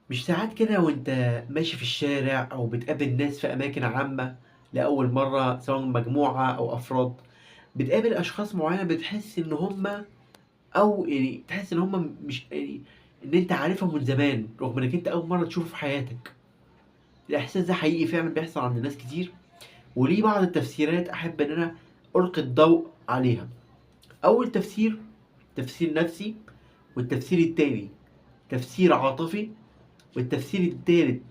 مش ساعات كده وانت ماشي في الشارع او بتقابل ناس في اماكن عامة لأول مرة، سواء مجموعة او افراد، بتقابل اشخاص معينة بتحس ان هم، او يعني تحس ان هم مش يعني ان انت عارفهم من زمان رغم انك انت اول مرة تشوفه في حياتك. الاحساس ده حقيقي فعلا بيحصل عند ناس كتير، وليه بعض التفسيرات احب ان انا القي الضوء عليها. اول تفسير تفسير نفسي، والتفسير التاني تفسير عاطفي، والتفسير الثالث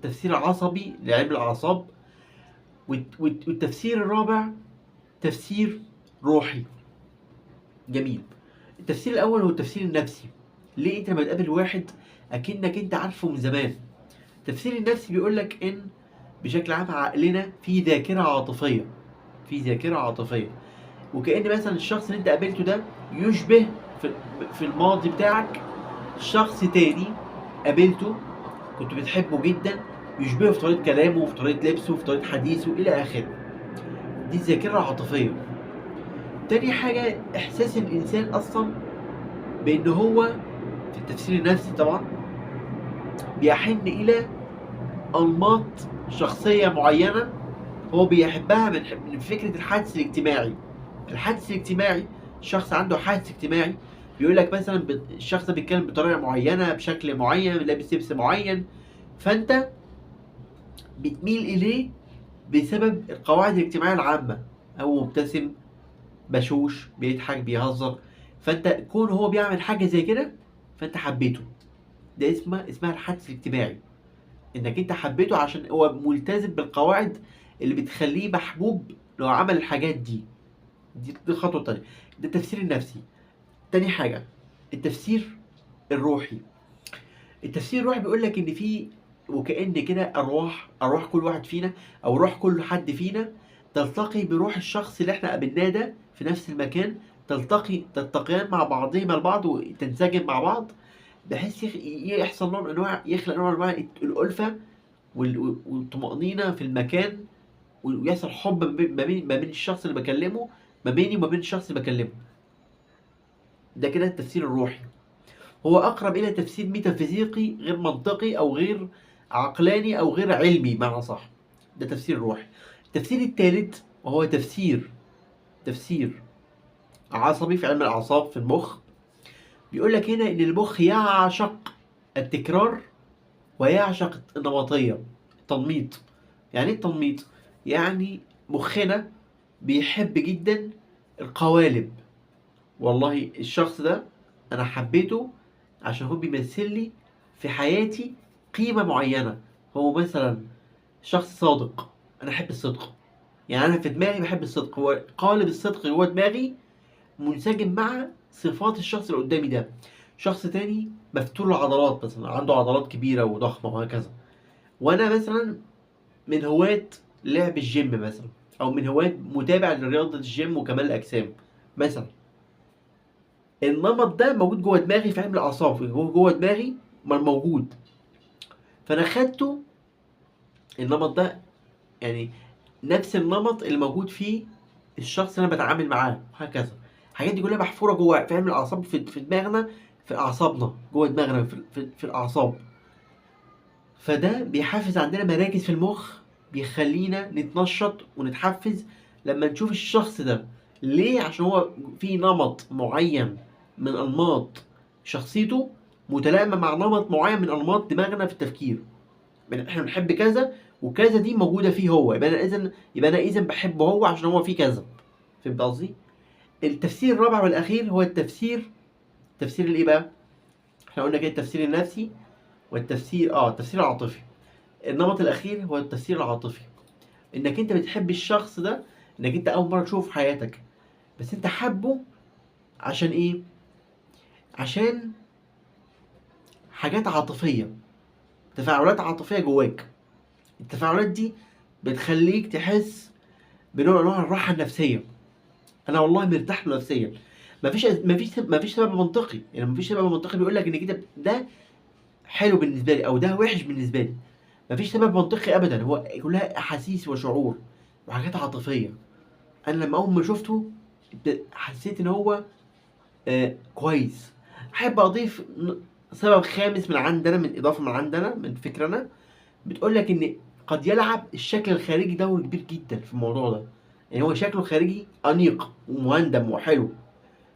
تفسير عصبي لعلم الأعصاب، والتفسير الرابع تفسير روحي. جميل. التفسير الأول هو التفسير النفسي. ليه أنت لما تقابل واحد أكنك أنت عارفه من زمان؟ التفسير النفسي بيقول لك إن بشكل عام عقلنا فيه ذاكرة عاطفية، وكأن مثلا الشخص اللي أنت قابلته ده يشبه في في الماضي بتاعك شخص تاني قابلته كنت بتحبه جدا، يشبهه في طريقة كلامه، في طريقة لبسه، في طريقة حديثه إلى آخره. دي الذاكرة العاطفية. تاني حاجة إحساس الإنسان أصلا بإن هو في التفسير النفسي طبعا بيحن إلى أنماط شخصية معينة هو بيحبها من فكرة الحدس الاجتماعي. الحدس الاجتماعي، الشخص عنده حدس اجتماعي، بيقول لك مثلا الشخص ده بيتكلم بطريقة معينة بشكل معين لابس لبس معين، فأنت بتميل إليه بسبب القواعد الاجتماعية العامة. هو مبتسم، بشوش، بيضحك، بيهزر، فانت كون هو بيعمل حاجة زي كده فانت حبيته. ده اسمها الحدس الاجتماعي، انك انت حبيته عشان هو ملتزم بالقواعد اللي بتخليه محبوب لو عمل الحاجات دي. دي خطوة تانية. ده التفسير النفسي. تاني حاجة التفسير الروحي. التفسير الروحي بيقول لك ان في وكأن كده ارواح كل واحد فينا، او روح كل حد فينا تلتقي بروح الشخص اللي احنا قابلناه ده في نفس المكان، تلتقيان مع بعضهما البعض وتنسجم مع بعض، بحيث يحصل نوع من انواع، يخلق نوع من انواع الالفه والطمأنينة في المكان، ويحصل حب ما بين الشخص اللي بكلمه، ما بيني وما بين الشخص اللي بكلمه. ده كده التفسير الروحي. هو أقرب إلى تفسير ميتافيزيقي غير منطقي أو غير عقلاني أو غير علمي بمعنى صح. ده تفسير روحي. التفسير الثالث وهو تفسير عصبي في علم الأعصاب في المخ. بيقول لك هنا إن المخ يعشق التكرار ويعشق النمطية، التنميط. يعني إيه التنميط؟ يعني مخنا بيحب جدا القوالب. والله الشخص ده انا حبيته عشان هو بيمثل لي في حياتي قيمة معينة. هو مثلا شخص صادق، انا احب الصدق. يعني انا في دماغي بحب الصدق، هو قالب الصدق جوه دماغي منسجم مع صفات الشخص اللي قدامي ده. شخص تاني مفتول العضلات، مثلا عنده عضلات كبيرة وضخمة وهكذا، وانا مثلا من هواة لعب الجيم مثلا، او من هواة متابع لرياضة الجيم وكمال الاجسام مثلا. النمط ده موجود جوه دماغي في علم الاعصاب، جوه دماغي موجود. فانا خدته النمط ده، يعني نفس النمط اللي موجود فيه الشخص اللي انا بتعامل معاه وهكذا. الحاجات دي كلها محفوره جوه في علم الاعصاب، في دماغنا، في اعصابنا جوه دماغنا في الاعصاب. فده بيحفز عندنا مراكز في المخ، بيخلينا نتنشط ونتحفز لما نشوف الشخص ده. ليه؟ عشان هو في نمط معين من انماط شخصيته متلائمه مع نمط معين من انماط دماغنا في التفكير. احنا بنحب كذا وكذا، دي موجوده فيه هو، يبقى انا اذا بحبه هو عشان هو فيه كذا. فهمت قصدي؟ التفسير الرابع والاخير هو تفسير الايه بقى؟ احنا قلنا كده التفسير النفسي، التفسير العاطفي. النمط الاخير هو التفسير العاطفي، انك انت بتحب الشخص ده، انك انت اول مره تشوفه في حياتك، بس انت حبه عشان ايه؟ عشان حاجات عاطفيه، تفاعلات عاطفيه جواك. التفاعلات دي بتخليك تحس بنوع من انواع الراحه النفسيه. انا والله مرتاح له نفسيا. مفيش سبب منطقي، يعني مفيش سبب منطقي بيقول لك ان كده ده حلو بالنسبه لي او ده وحش بالنسبه لي. مفيش سبب منطقي ابدا، هو كلها احاسيس وشعور وحاجات عاطفيه. انا لما اول ما شفته حسيت ان هو كويس. احب اضيف سبب خامس من عندنا، من اضافه من عندنا، من فكرنا، بتقول لك ان قد يلعب الشكل الخارجي دور كبير جدا في الموضوع ده. يعني هو شكله الخارجي انيق ومهندم وحلو،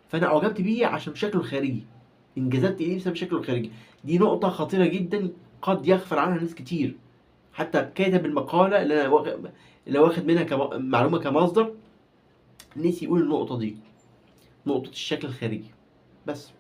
فانا اعجبت بيه عشان شكله الخارجي، انجذبت اليه بسبب شكله الخارجي. دي نقطه خطيره جدا قد يغفل عنها ناس كتير. حتى كاتب المقاله اللي واخد منها معلومه كمصدر، نسي يقول النقطه دي، نقطه الشكل الخارجي بس.